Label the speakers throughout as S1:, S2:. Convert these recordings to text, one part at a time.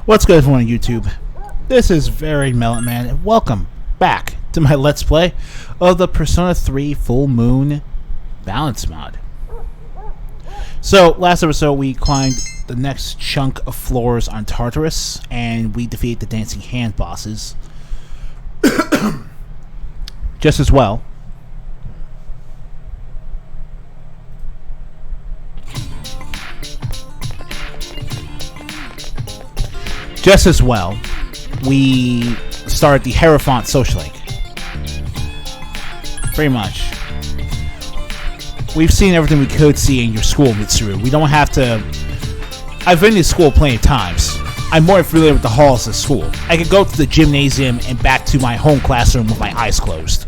S1: What's good, everyone on YouTube? This is Very Melon Man, and welcome back to my Let's Play of the Persona 3 Full Moon Balance mod. So, last episode we climbed the next chunk of floors on Tartarus, and we defeated the Dancing Hand bosses. Just as well. We started the Hierophant social link. Pretty much. We've seen everything we could see in your school, Mitsuru. We don't have to... I've been to school plenty of times. I'm more familiar with the halls of school. I could go to the gymnasium and back to my home classroom with my eyes closed.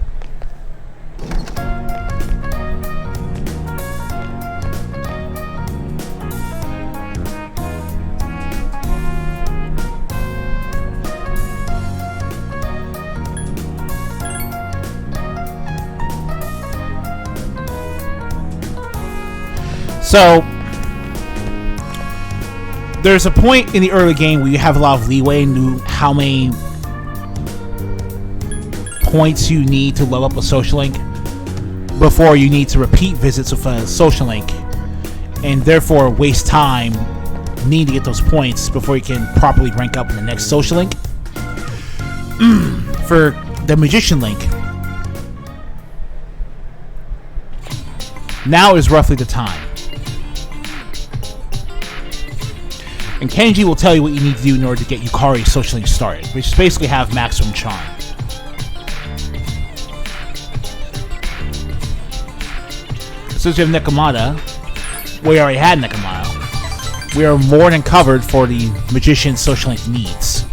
S1: So, there's a point in the early game where you have a lot of leeway in how many points you need to level up a social link before you need to repeat visits with a social link, and therefore waste time needing to get those points before you can properly rank up in the next social link. For the Magician link, now is roughly the time. And Kenji will tell you what you need to do in order to get Yukari's social link started, which is basically have maximum charm. Since we have Nekomata, we already had Nekomata, we are more than covered for the Magician's social link needs.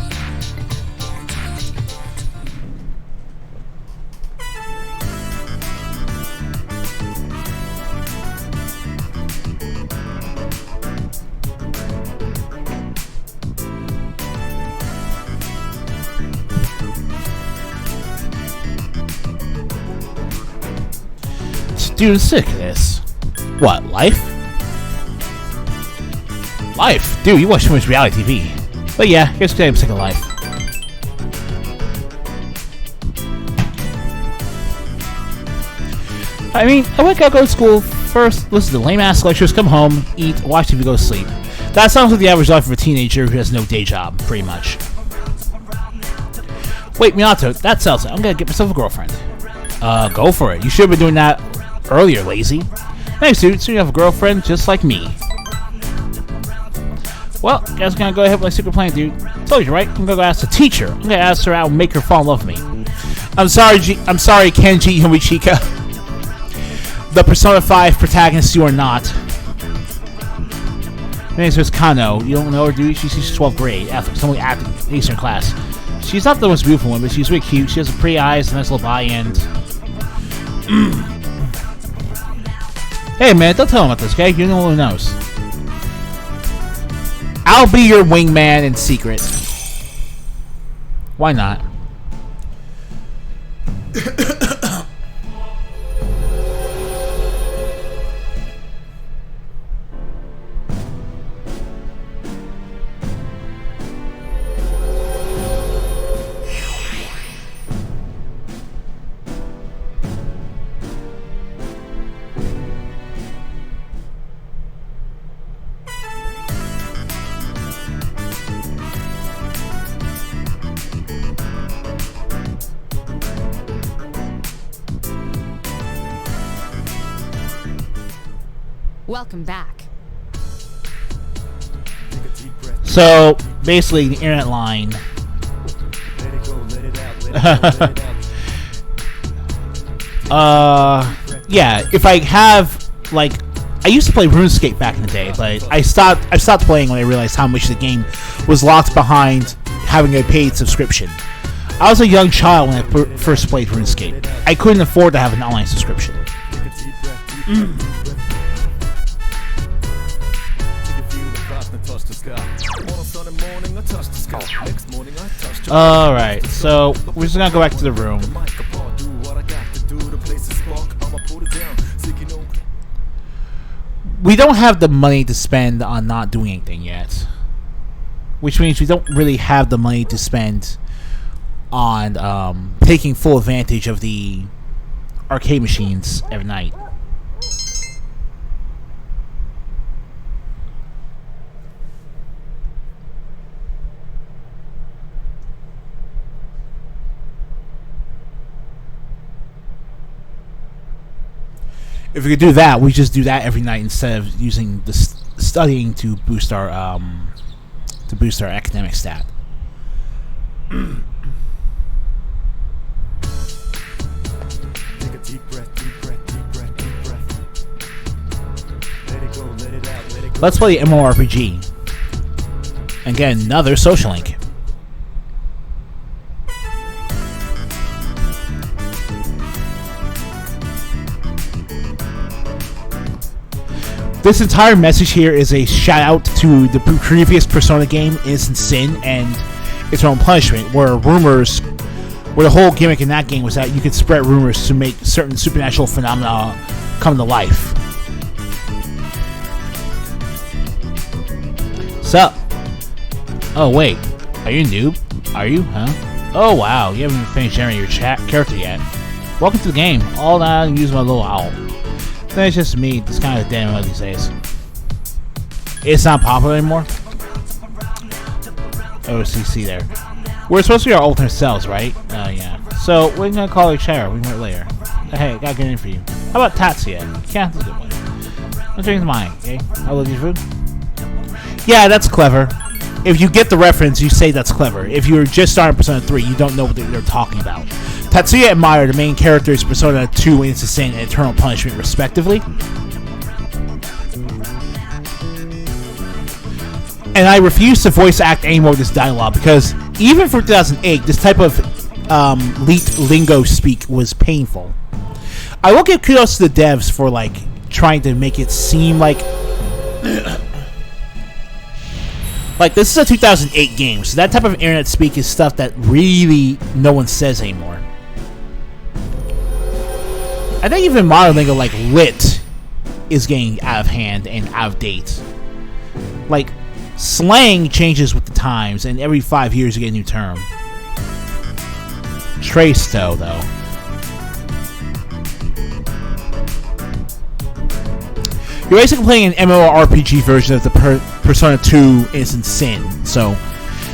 S1: Dude, I'm sick of this. What, life? Life? Dude, you watch too much reality TV. But yeah, here's today I'm sick of life. I mean, I wake up, go to school, first listen to lame-ass lectures, come home, eat, watch TV, go to sleep. That sounds like the average life of a teenager who has no day job, pretty much. Wait, Minato, that sounds like I'm gonna get myself a girlfriend. Go for it. You should have been doing that earlier, lazy. Thanks, dude. So you have a girlfriend just like me. Well, guys, I'm gonna go ahead with my secret plan, dude. Told you, right? I'm gonna go ask the teacher. I'm gonna ask her out and make her fall in love with me. I'm sorry, Kenji Yomichika. The Persona 5 protagonist you are not. Her name is Kano. You don't know her, dude? She's 12th grade. Someone acting in Eastern class. She's not the most beautiful one, but she's really cute. She has pretty eyes, a nice little body, and... Hey man, don't tell him about this, okay? You know who knows. I'll be your wingman in secret. Why not?
S2: Welcome back.
S1: So, basically, the internet line. Yeah, if I have, like, I used to play RuneScape back in the day, but I stopped playing when I realized how much the game was locked behind having a paid subscription. I was a young child when I first played RuneScape. I couldn't afford to have an online subscription. Alright, so we're just gonna go back to the room. We don't have the money to spend on not doing anything yet. which means we don't really have the money to spend on taking full advantage of the arcade machines every night. If we could do that, we just do that every night instead of using the studying to boost our academic stat.
S3: Take a deep breath, deep breath, deep breath, deep breath. Let it go, let it out, let it go.
S1: Let's play MMORPG. And get another social link. This entire message here is a shout out to the previous Persona game, Innocent Sin, and Eternal Punishment, where the whole gimmick in that game was that you could spread rumors to make certain supernatural phenomena come to life. Sup? Oh wait, are you a noob? Are you, huh? Oh wow, you haven't finished generating your character yet. Welcome to the game. All that and use my little owl. That's just me. This kind of damn these days. It's not popular anymore. OCC there. We're supposed to be our alternate selves, right? Oh yeah. So we're gonna call each other. We can work later. Hey, got a good name for you. How about Tatsuya? Yeah, that's a good one. I'll change mine. Okay. I love your food. Yeah, that's clever. If you get the reference, you say that's clever. If you're just starting Persona 3, you don't know what they're talking about. Tatsuya and Meyer, the main characters, Persona 2, Innocent Sin, and Eternal Punishment, respectively. And I refuse to voice act any more of this dialogue because even for 2008, this type of leaked lingo speak was painful. I will give kudos to the devs for trying to make it seem like this is a 2008 game, so that type of internet speak is stuff that really no one says anymore. I think even modern lingo like lit is getting out of hand and out of date. Slang changes with the times, and every 5 years you get a new term. Trace though. You're basically playing an MMORPG version of the Persona 2 Innocent Sin, so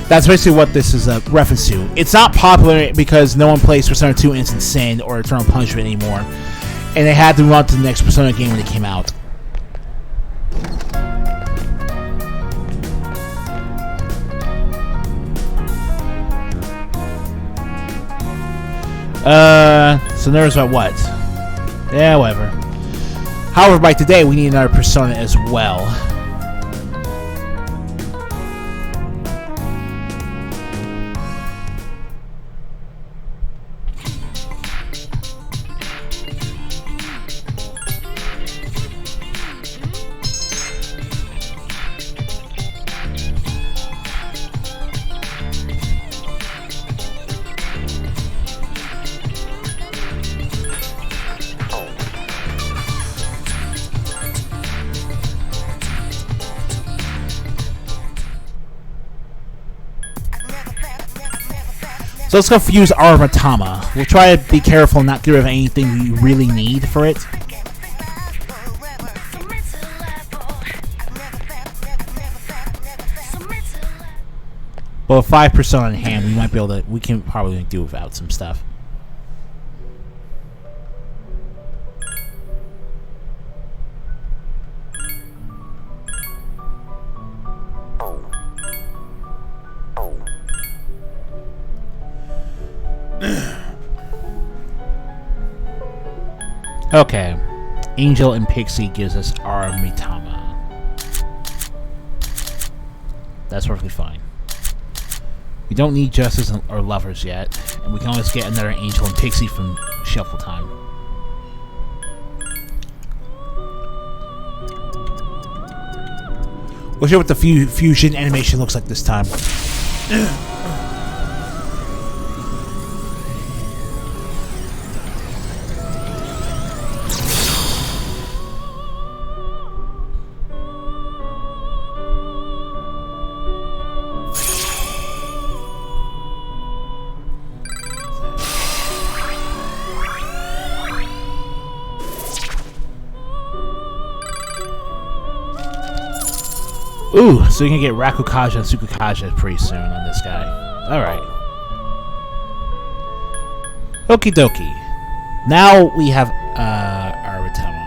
S1: that's basically what this is a reference to. It's not popular because no one plays Persona 2 Innocent Sin or Eternal Punishment anymore, and they had to move on to the next Persona game when it came out. So nervous about what? Yeah, whatever. However, by today, we need another Persona as well. So let's go use Armatama. We'll try to be careful and not get rid of anything we really need for it. But with 5% on hand, we might be able to. We can probably do without some stuff. Okay, Angel and Pixie gives us Armitama. That's perfectly fine. We don't need Justice or Lovers yet, and we can always get another Angel and Pixie from Shuffle Time. We'll show what the fusion animation looks like this time. Ooh, so you can get Rakukaja and Tsukukaja pretty soon on this guy. Alright. Okie dokie. Now we have Aratama.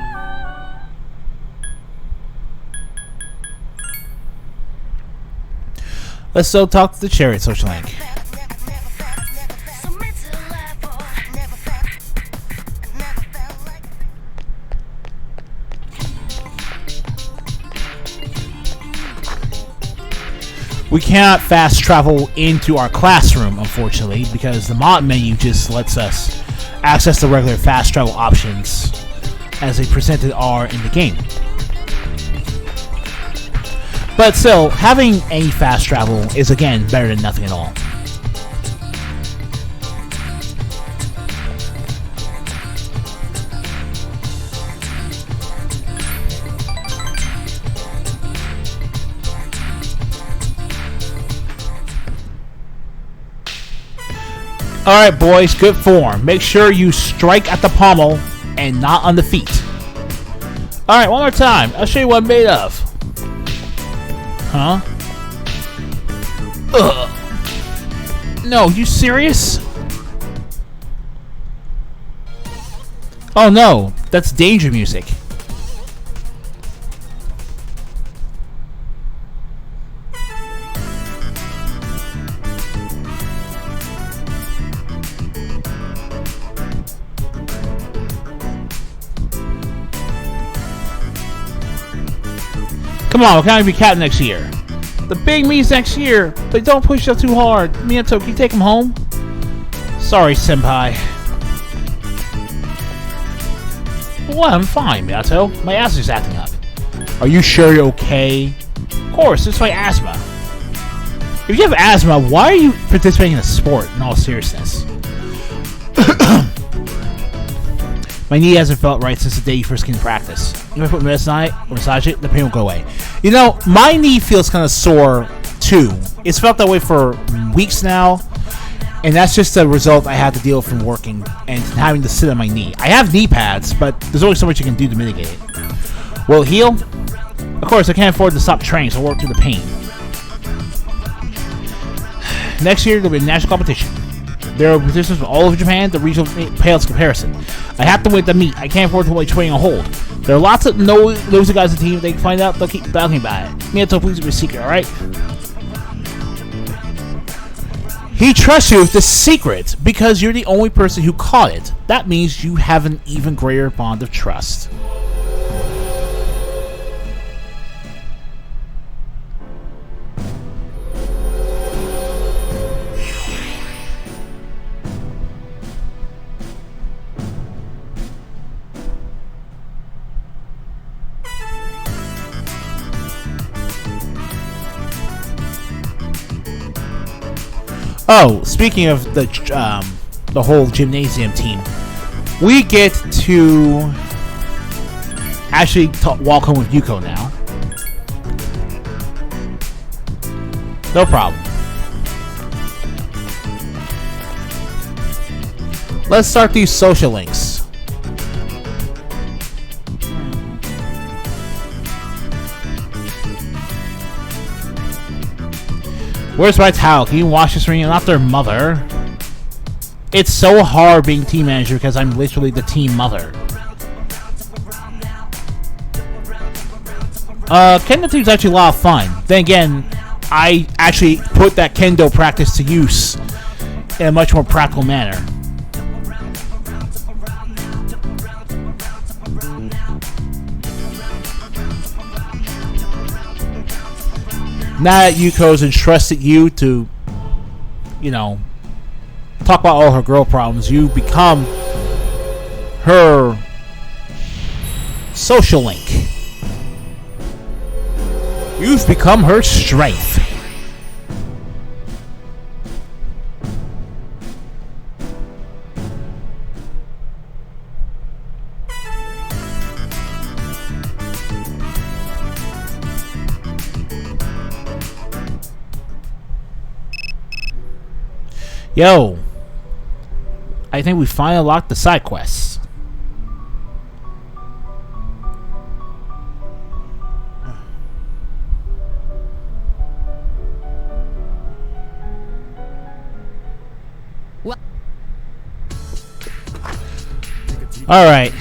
S1: Let's go talk to the Chariot Social Link. We cannot fast travel into our classroom, unfortunately, because the mod menu just lets us access the regular fast travel options as they presented are in the game. But still, having any fast travel is, again, better than nothing at all. Alright, boys, good form. Make sure you strike at the pommel and not on the feet. Alright, one more time. I'll show you what I'm made of. Huh? Ugh. No, you serious? Oh no, that's danger music. Come on, we'll kind of be captain next year. The big meet's next year, but don't push up too hard. Minato, can you take him home? Sorry, senpai. What? I'm fine, Minato. My ass is acting up. Are you sure you're okay? Of course, it's my asthma. If you have asthma, why are you participating in a sport, in all seriousness? My knee hasn't felt right since the day you first came to practice. If I put medicine on it or massage it, the pain will go away. You know, my knee feels kind of sore too. It's felt that way for weeks now, and that's just a result I had to deal with from working and having to sit on my knee. I have knee pads, but there's only so much you can do to mitigate it. Will it heal? Of course, I can't afford to stop training, so I'll work through the pain. Next year, there'll be a national competition. There are participants from all over Japan, the regional pales comparison. I have to win the meet. I can't afford to put my training on hold. There are lots of nosy guys in the team. If they can find out, they'll keep talking about it. Minato, please be a secret, alright? He trusts you with the secret because you're the only person who caught it. That means you have an even greater bond of trust. Oh, speaking of the whole gymnasium team, we get to actually walk home with Yuko now. No problem. Let's start these social links. Where's my towel? Can you wash this ring? I'm not their mother. It's so hard being team manager because I'm literally the team mother. Kendo team's actually a lot of fun. Then again, I actually put that kendo practice to use in a much more practical manner. Now that Yuko's entrusted you to, you know, talk about all her girl problems, you become her social link. You've become her strength. Yo, I think we finally unlocked the side quests. All right.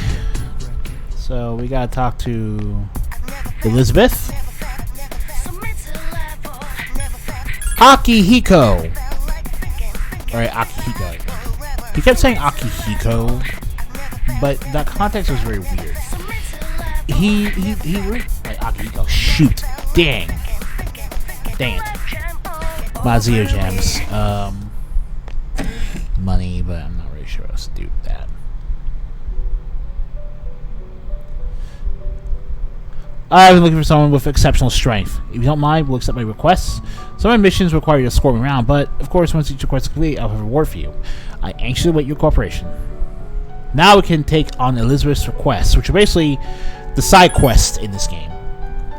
S1: So we gotta talk to Elizabeth. Akihiko. Alright, Akihiko. He kept saying Akihiko, but that context was very weird. He like Akihiko. Shoot. Dang it. My Zeo Gems. Money, but I'm not really sure how to do that. I've been looking for someone with exceptional strength. If you don't mind, we'll accept my requests. Some of my missions require you to escort me around, but of course, once each request is complete, I'll have a reward for you. I anxiously await your cooperation. Now we can take on Elizabeth's requests, which are basically the side quests in this game.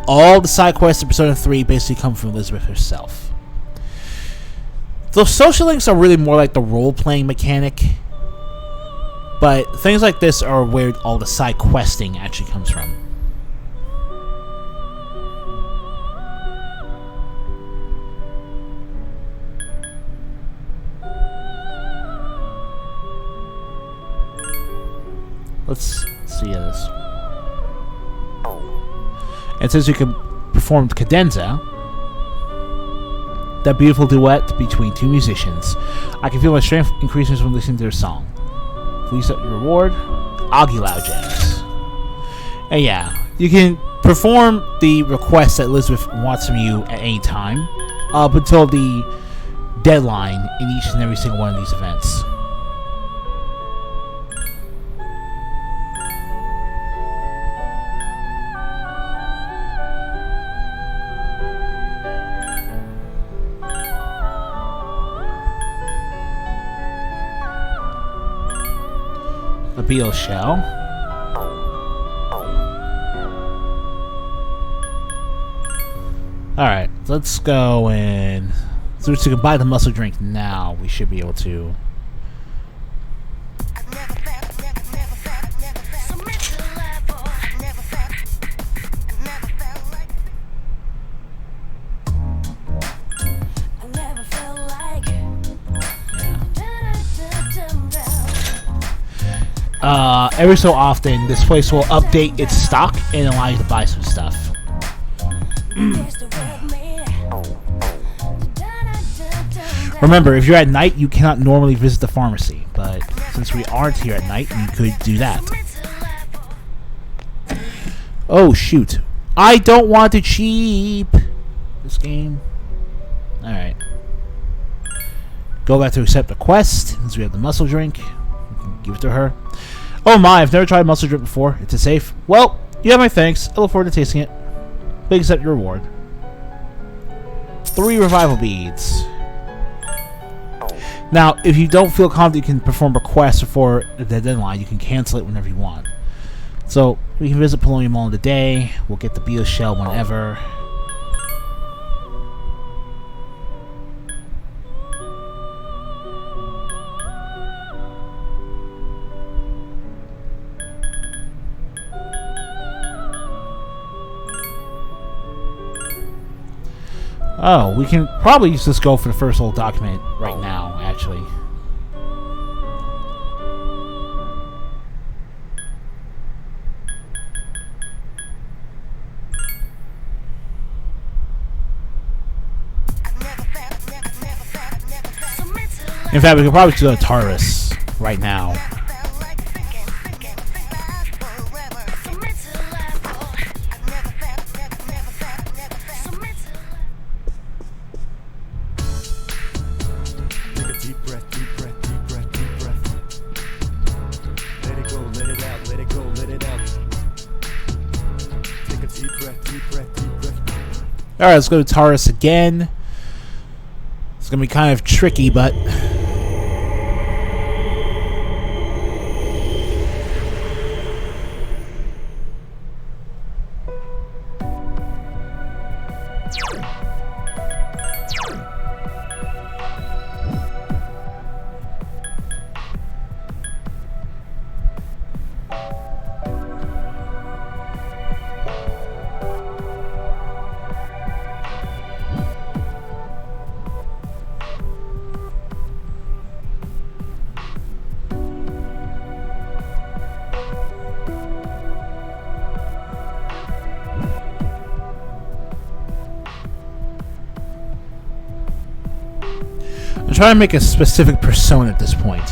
S1: All the side quests in Persona 3 basically come from Elizabeth herself. Those social links are really more like the role-playing mechanic, but things like this are where all the side questing actually comes from. Let's see this. And since you can perform cadenza, that beautiful duet between two musicians, I can feel my strength increases when listening to their song. Please set your reward, Aguilau Gems. And yeah, you can perform the request that Elizabeth wants from you at any time, up until the deadline in each and every single one of these events. A beetle shell. Alright, let's go and... So to buy the muscle drink now, we should be able to... every so often, this place will update its stock and allow you to buy some stuff. Remember, if you're at night, you cannot normally visit the pharmacy, but since we aren't here at night, you could do that. Oh, shoot. I don't want to cheap this game. Alright. Go back to accept the quest, since we have the muscle drink. We can give it to her. Oh my, I've never tried muscle drink before. It's safe. Well, you have my thanks. I look forward to tasting it. Please accept your reward. 3 revival beads. Now, if you don't feel confident you can perform requests before the deadline, you can cancel it whenever you want. So, we can visit Polonium Mall in the day. We'll get the beetle shell whenever. Oh, we can probably just go for the first little document right now, actually. In fact, we could probably do a Taurus right now. Alright, let's go to Taurus again. It's going to be kind of tricky, but... I'm trying to make a specific persona at this point.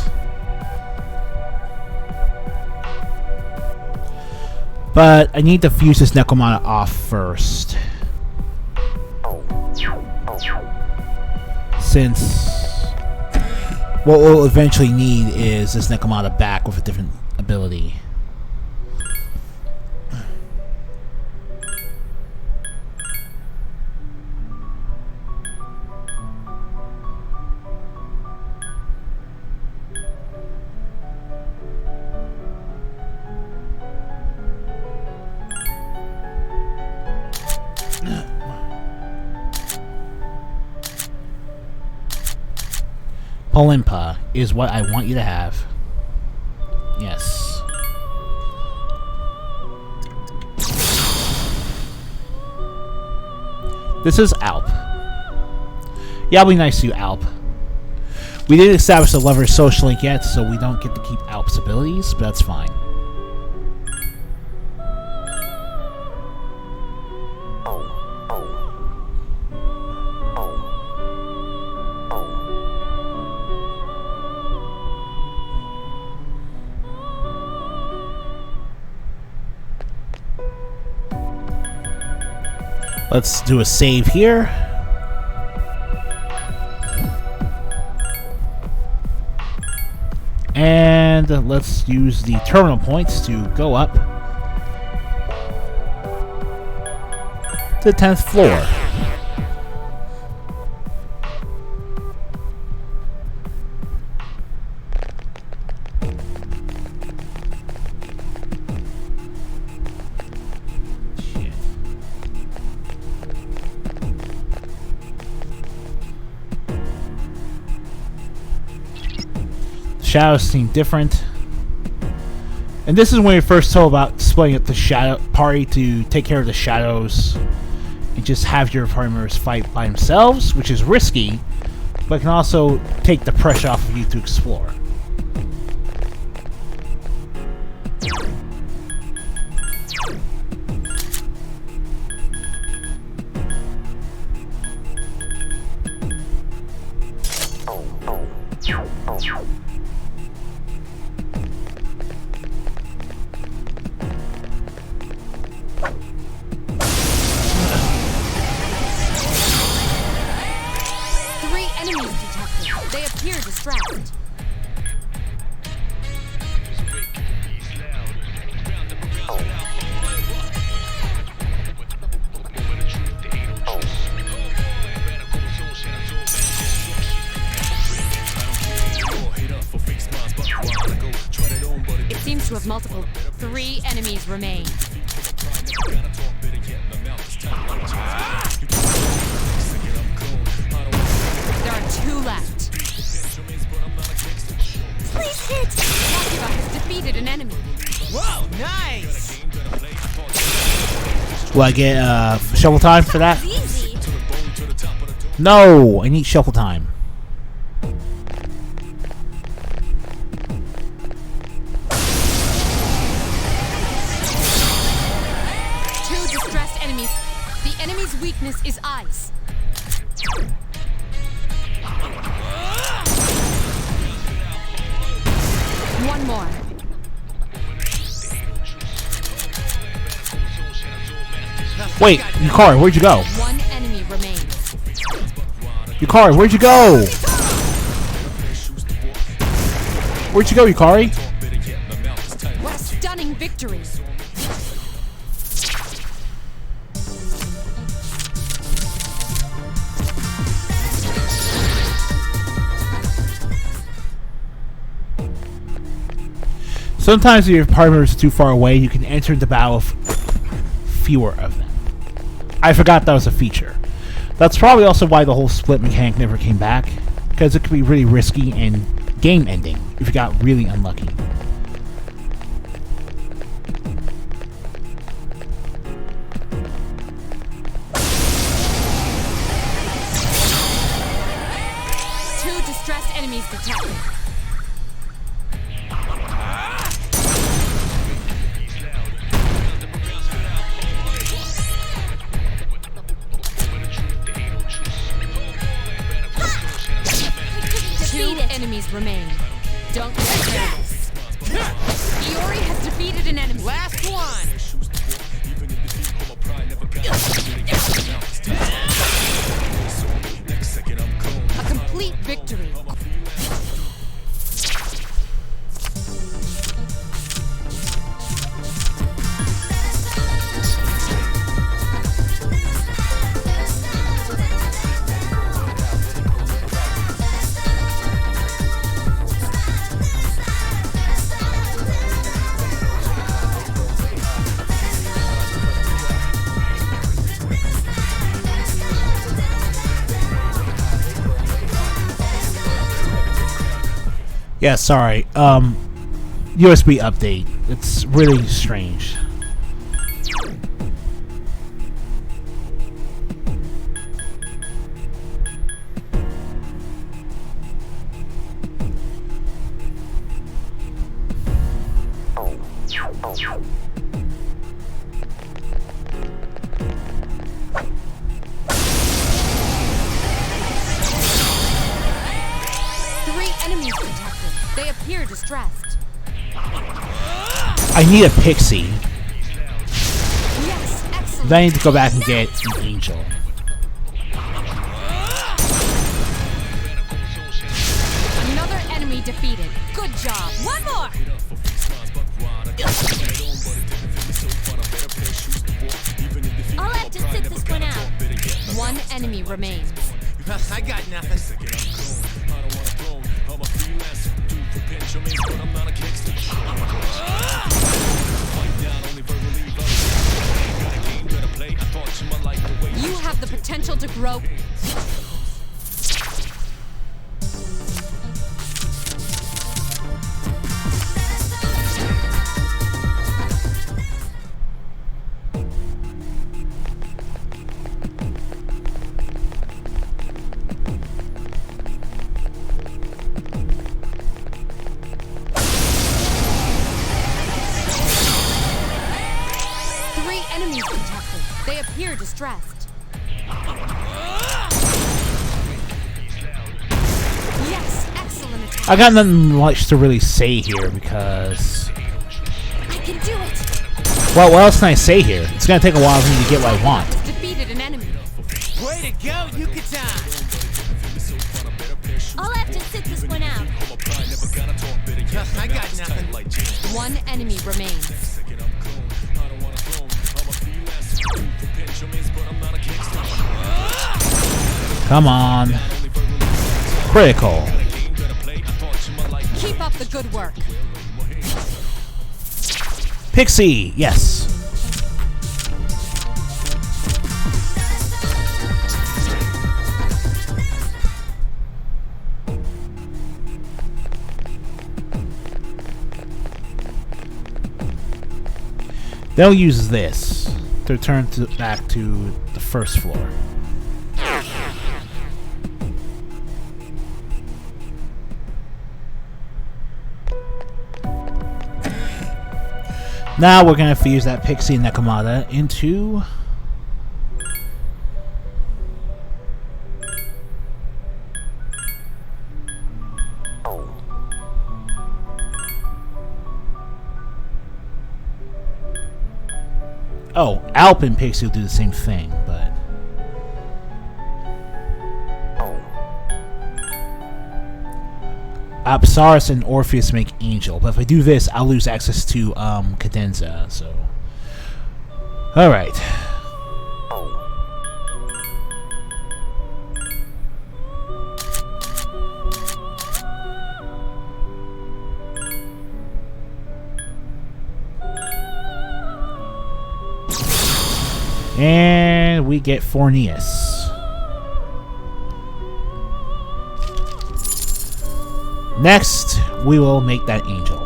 S1: But I need to fuse this Necromana off first. Since what we'll eventually need is this Necromana back with a different ability. Polimpa is what I want you to have. Yes. This is Alp. Yeah, I'll be nice to you, Alp. We didn't establish a lover social link yet, so we don't get to keep Alp's abilities, but that's fine. Let's do a save here. And let's use the terminal points to go up to the 10th floor. Shadows seem different, and this is when we first told about splitting up the shadow party to take care of the shadows and just have your party members fight by themselves, which is risky, but can also take the pressure off of you to explore.
S2: Three enemies remain. There are two left. Please hit! Akiba has defeated an enemy.
S4: Whoa, nice!
S1: Will I get shovel time for that?
S4: Easy.
S1: No, I need shuffle time.
S2: Weakness is ice. One more.
S1: Wait, Yukari, where'd you go?
S2: One enemy remains.
S1: Yukari, where'd you go? Where'd you go, Yukari?
S2: What a stunning victory.
S1: Sometimes if your party members are too far away, you can enter into battle with fewer of them. I forgot that was a feature. That's probably also why the whole split mechanic never came back, because it could be really risky and game-ending if you got really unlucky.
S2: Two distressed enemies detected. enemies remain. Don't get careless. Iori has defeated an enemy.
S4: Last one.
S2: A complete victory.
S1: Yeah, sorry. USB update. It's really strange.
S2: Enemies detected. They appear distressed.
S1: I need a pixie.
S2: Yes, excellent.
S1: Then I need to go back and get an angel.
S2: Another enemy defeated. Good job. One more.
S5: I'll have to sit this one out.
S2: One enemy remains.
S4: I got nothing.
S2: You have the potential to grow. Enemies detected. They appear distressed. Yes, excellent attack.
S1: I got nothing much to really say here because...
S2: I can do it.
S1: Well, what else can I say here? It's gonna take a while for me to get what I want.
S2: Defeated an enemy.
S4: Way to go, Yucatan!
S5: I'll have to sit this one out.
S4: I got nothing.
S2: One enemy remains.
S1: Come on. Critical.
S2: Keep up the good work.
S1: Pixie, yes. They'll use this to return back to the first floor. Now we're going to fuse that Pixie Nekomata into... Oh, Alp and Pixie will do the same thing, but... Apsaris and Orpheus make Angel, but if I do this, I'll lose access to Cadenza, so... Alright. And we get Forneus. Next, we will make that angel.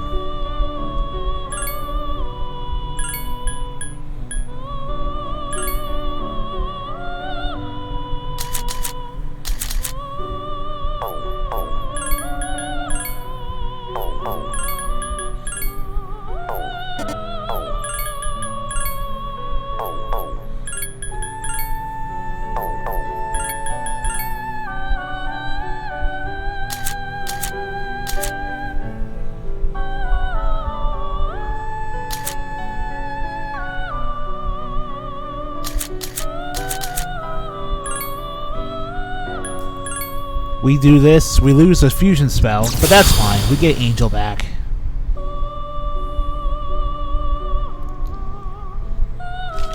S1: We do this, we lose a fusion spell, but that's fine. We get Angel back.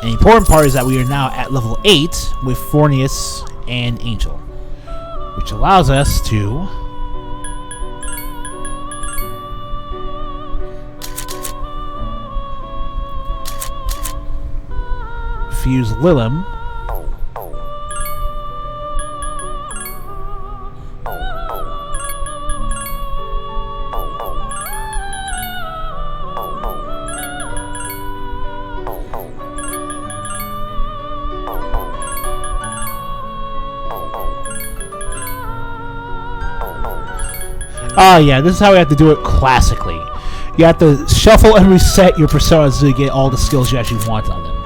S1: And the important part is that we are now at level 8 with Fornius and Angel, which allows us to fuse Lilim. Oh yeah, this is how we have to do it classically. You have to shuffle and reset your personas to get all the skills you actually want on them.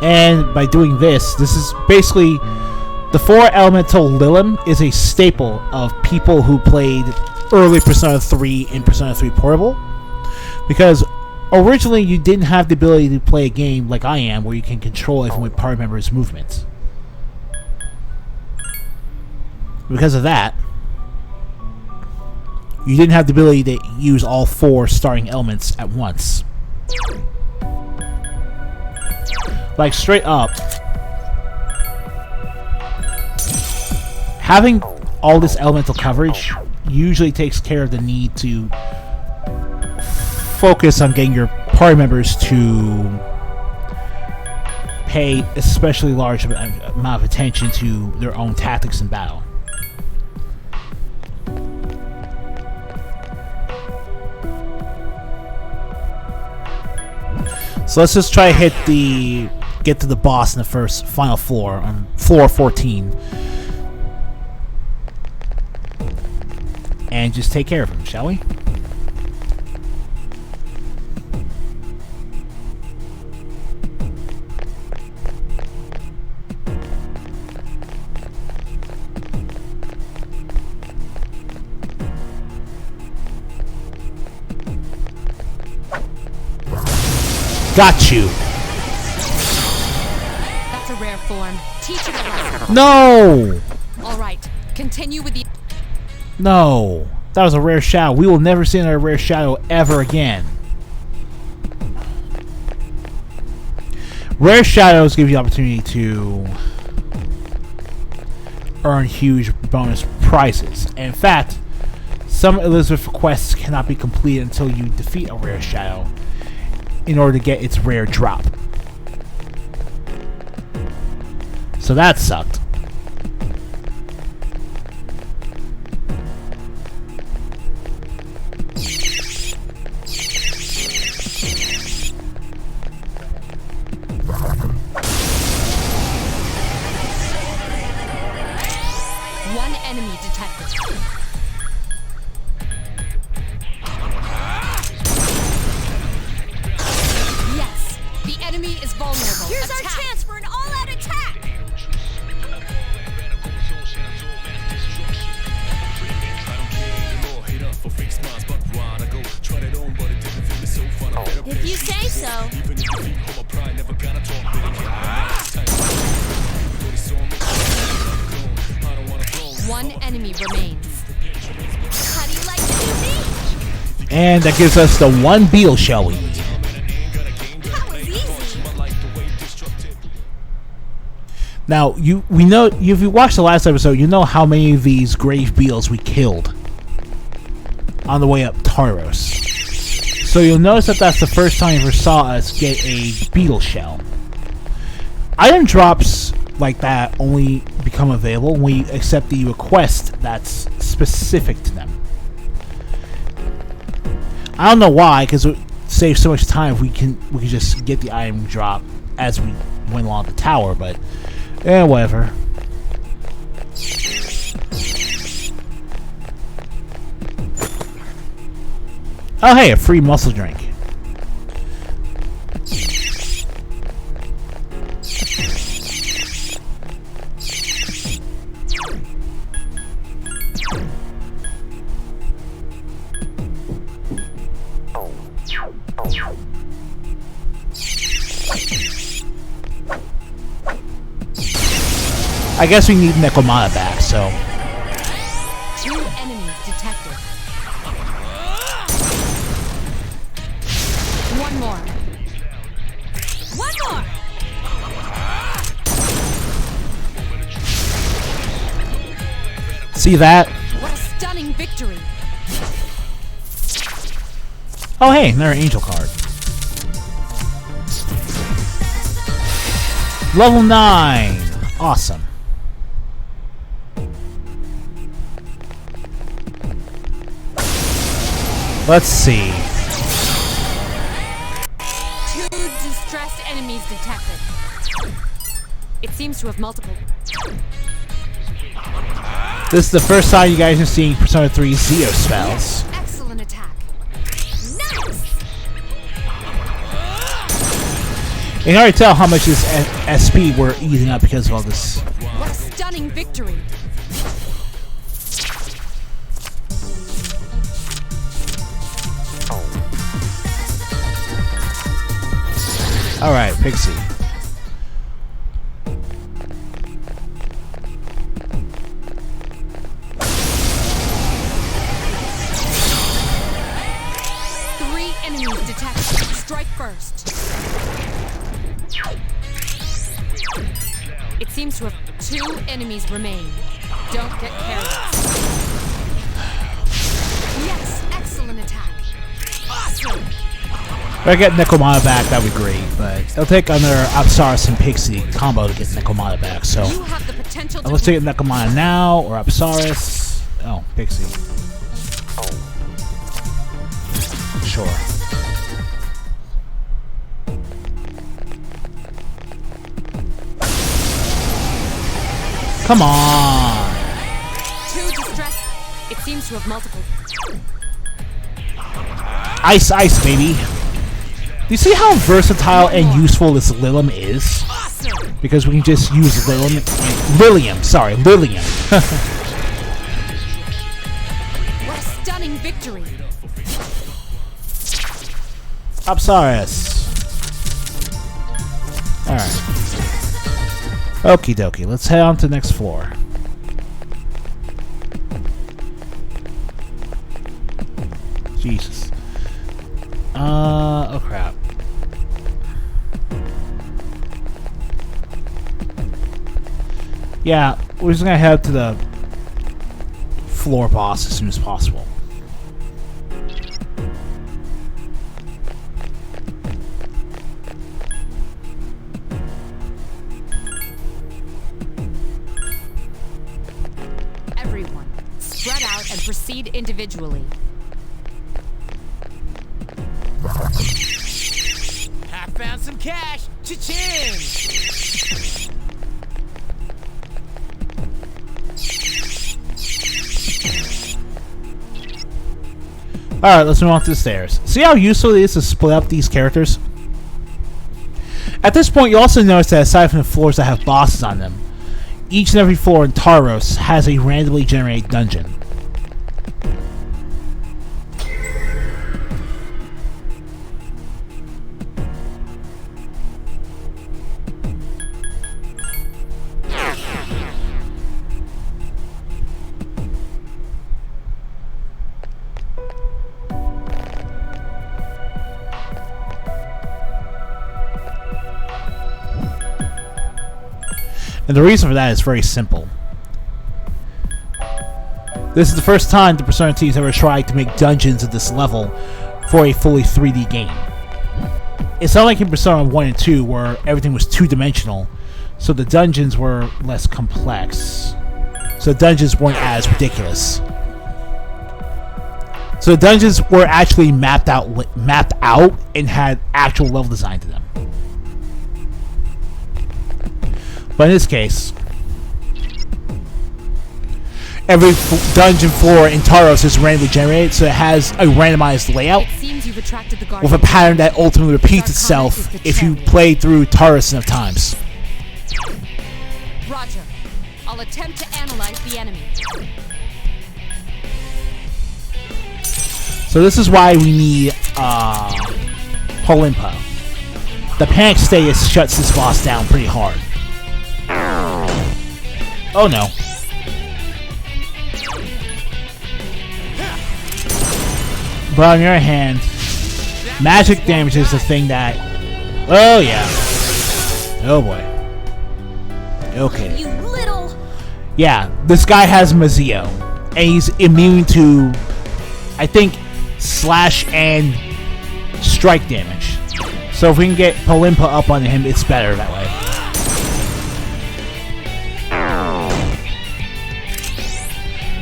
S1: And by doing this, this is basically the 4-elemental Lilim is a staple of people who played early Persona 3 and Persona 3 Portable, because originally you didn't have the ability to play a game like I am, where you can control everyone party members' movements. Because of that, you didn't have the ability to use all 4 starting elements at once. Like, straight up, having all this elemental coverage usually takes care of the need to focus on getting your party members to pay especially large amount of attention to their own tactics in battle. So let's just try to get to the boss in the final floor, on floor 14. And just take care of him, shall we? Got you.
S2: That's a rare form. Teach it a lesson.
S1: No!
S2: Alright, continue with the...
S1: No. That was a rare shadow. We will never see another rare shadow ever again. Rare shadows give you the opportunity to earn huge bonus prizes. And in fact, some Elizabeth quests cannot be completed until you defeat a rare shadow in order to get its rare drop. So that sucked.
S2: One enemy detected. Yes, the enemy is vulnerable.
S5: Here's
S2: Attack.
S5: our chance for an all-out attack! If you say so.
S2: One enemy remains.
S5: How do you like to do me?
S1: And that gives us the one beetle, shall we?
S5: That was easy.
S1: Now, we know if you watched the last episode, you know how many of these grave beetles we killed on the way up Taros. So you'll notice that that's the first time you ever saw us get a beetle shell. Item drops like that only become available when we accept the request that's specific to them. I don't know why, because it saves so much time if we can just get the item drop as we went along the tower, but whatever. Oh hey, a free muscle drink. I guess we need Nekomata back, so...
S2: 2 enemies detected. 1 more. 1 more!
S1: See that?
S2: What a stunning victory!
S1: Oh hey, another angel card. Level 9! Awesome. Let's see.
S2: 2 distressed enemies detected. It seems to have multiple.
S1: This is the first time you guys are seeing Persona 3 Zeo spells.
S2: Excellent attack. Nice!
S1: You can already tell how much this SP we're eating up because of all this.
S2: What a stunning victory!
S1: Alright, Pixie.
S2: Enemies detected. Strike first. It seems to have 2 enemies remain. Don't get careless. Yes, excellent attack. Awesome.
S1: If I get Nekomata back, that would be great, but it'll take another Apsaris and Pixie combo to get Nekomata back, so...
S2: You have the potential to...
S1: Let's take Nekomata now, or Apsaris. Oh, Pixie. Sure. Come on!
S2: 2 distress. It seems to have multiple.
S1: Ice, ice, baby! Do you see how versatile and useful this Lilium is? Because we can just use Lilium. Lilium, sorry, Lilium.
S2: What a stunning victory!
S1: Apsaris. Alright. Okie dokie, let's head on to the next floor. Jesus. Oh crap. Yeah, we're just gonna head to the floor boss as soon as possible.
S2: Everyone, spread out and proceed individually.
S4: I found some cash. Cha-ching!
S1: Alright, let's move on to the stairs. See how useful it is to split up these characters? At this point, you also notice that aside from the floors that have bosses on them, each and every floor in Taros has a randomly generated dungeon. And the reason for that is very simple. This is the first time the Persona teams ever tried to make dungeons at this level for a fully 3D game. It's not like in Persona 1 and 2 where everything was two-dimensional, so the dungeons were less complex. So the dungeons weren't as ridiculous. So the dungeons were actually mapped out and had actual level design to them. But in this case, every dungeon floor in Taros is randomly generated, so it has a randomized layout with a pattern that ultimately repeats itself if you play through Taros enough times.
S2: Roger. I'll attempt to analyze the enemy.
S1: So this is why we need Polimpo. The panic status shuts this boss down pretty hard. Oh no. But on the other hand, magic damage is the thing that... Oh yeah. Oh boy. Okay.
S2: You little.
S1: Yeah, this guy has Mazio, and he's immune to, I think, slash and strike damage. So if we can get Polimpa up on him, it's better that way.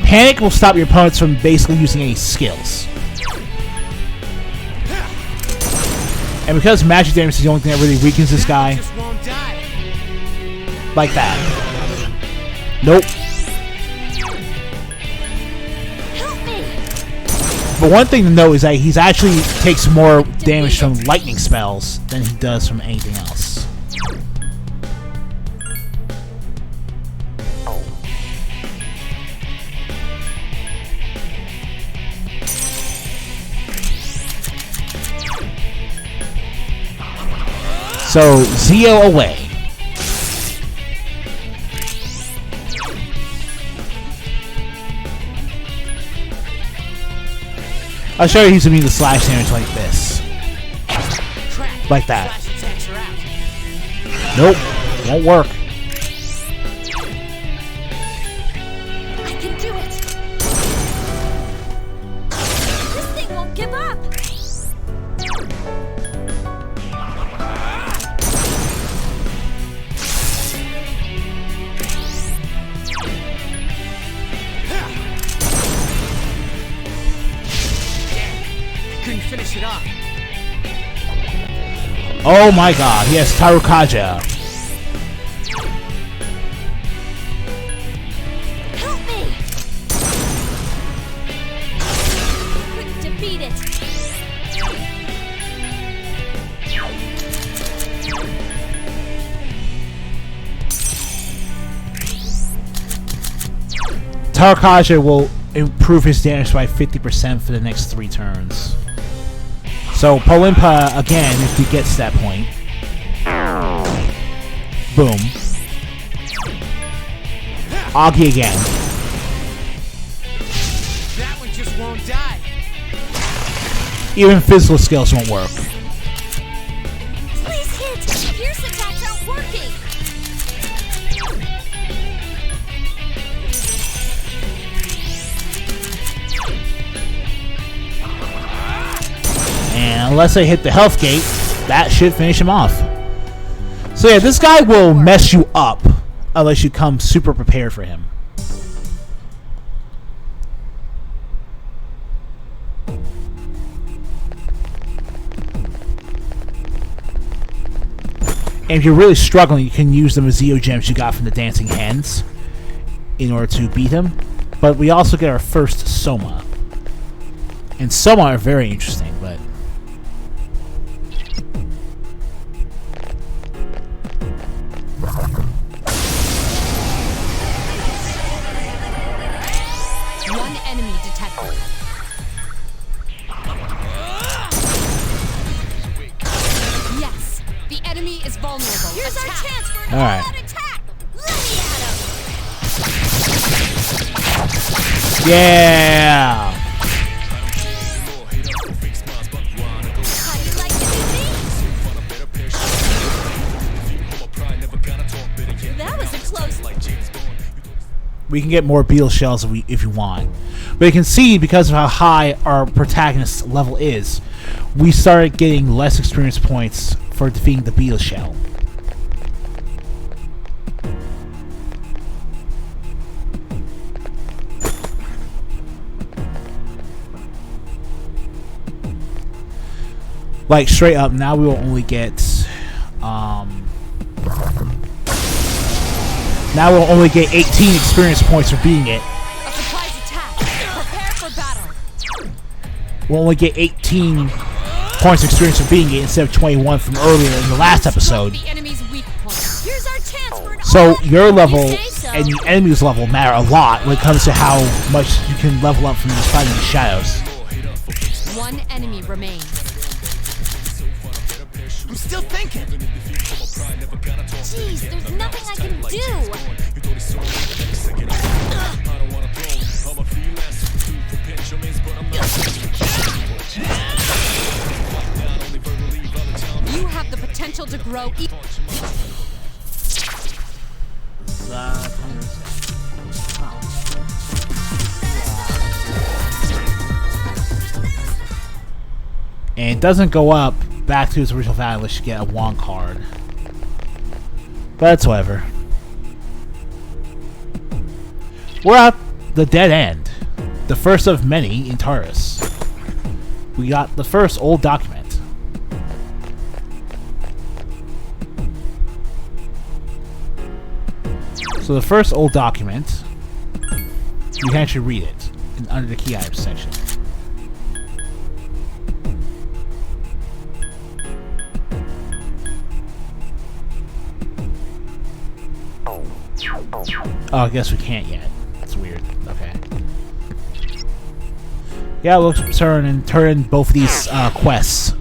S1: Panic will stop your opponents from basically using any skills. And because magic damage is the only thing that really weakens this guy,
S4: Just won't die.
S1: like that. Nope.
S2: Help me.
S1: But one thing to note is that he's actually takes more damage from lightning spells than he does from anything else. So, Zio away. I'll show you he's immune to slash damage like this.
S4: Crap.
S1: Like that.
S4: Slash attacks are out.
S1: Nope. Won't work.
S2: I can do it. This thing won't give up.
S4: Couldn't finish it off.
S1: Oh my god, he has Tarukaja.
S2: Help me. Couldn't defeat it.
S1: Tarukaja will improve his damage by 50% for the next 3 turns. So Polimpa again, if he gets to that point. Boom. Augie again.
S4: That one just won't die.
S1: Even physical skills won't work.
S2: Please hit. Pierce attacks aren't working.
S1: And unless I hit the health gate, that should finish him off. So yeah, this guy will mess you up unless you come super prepared for him. And if you're really struggling, you can use the Mazio gems you got from the Dancing Hens in order to beat him. But we also get our first Soma. And Soma are very interesting, but...
S2: One enemy detected. Yes, the enemy is vulnerable. Here's our chance for an
S1: Alright.
S2: all-out attack. Let me at him.
S1: Yeah!
S2: How do you like to do me? That was a close.
S1: We can get more beetle shells if you want. But you can see, because of how high our protagonist level is, we started getting less experience points for defeating the beetle shell. Like, straight up, now we will only get... now we'll only get 18 experience points for beating it.
S2: A surprise attack. Prepare for battle.
S1: We'll only get 18 points of experience for beating it instead of 21 from earlier in the last episode.
S2: The enemy's weak point. Here's our chance for an
S1: So
S2: all-out
S1: your
S2: attack.
S1: level
S2: You say so.
S1: and the enemy's level matter a lot when it comes to how much you can level up from just fighting the shadows.
S2: One enemy remains.
S4: I'm still thinking.
S2: Jeez, there's nothing I can do. You have the potential to grow.
S1: And it doesn't go up back to its original value unless you get a wand card. But that's whatever. We're at the dead end. The first of many in Taurus. We got the first old document. So the first old document, you can actually read it under the key items section. Oh, I guess we can't yet. That's weird. Okay. Yeah, let's turn both of these quests.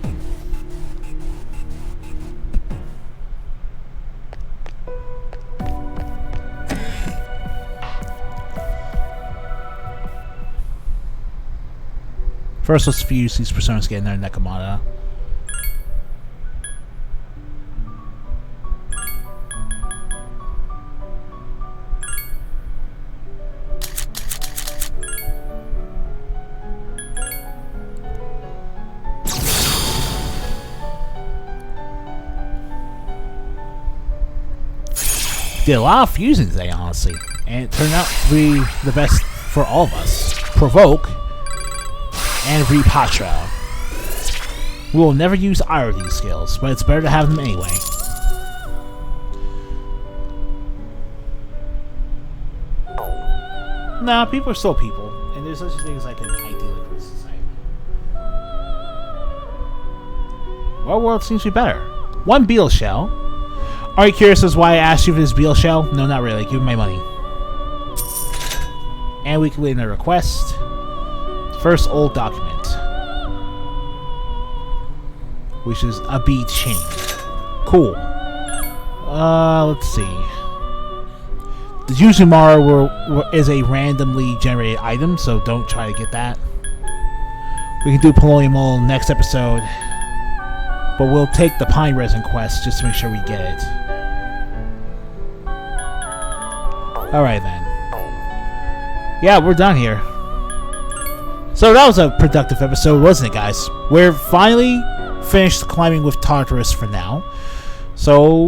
S1: First, let's fuse these personas to get in their Nekomata. Did a lot of fusion today, honestly, and it turned out to be the best for all of us. Provoke and Repatra. We will never use either of these skills, but it's better to have them anyway. Nah, people are still people, and there's such a thing as like an idyllic society. Our world seems to be better. One beetle shell. Are you curious as why I asked you for this beetle shell? No, not really. Give me my money. And we complete a request. First old document, which is a bead chain. Cool. Let's see. The Yuzumara is a randomly generated item, so don't try to get that. We can do Polonium next episode, but we'll take the Pine Resin quest just to make sure we get it. Alright then. Yeah, we're done here. So that was a productive episode, wasn't it, guys? We're finally finished climbing with Tartarus for now. So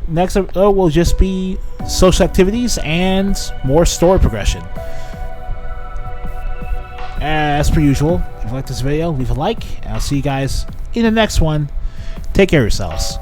S1: next episode will just be social activities and more story progression. As per usual, if you like this video, leave a like, and I'll see you guys in the next one. Take care of yourselves.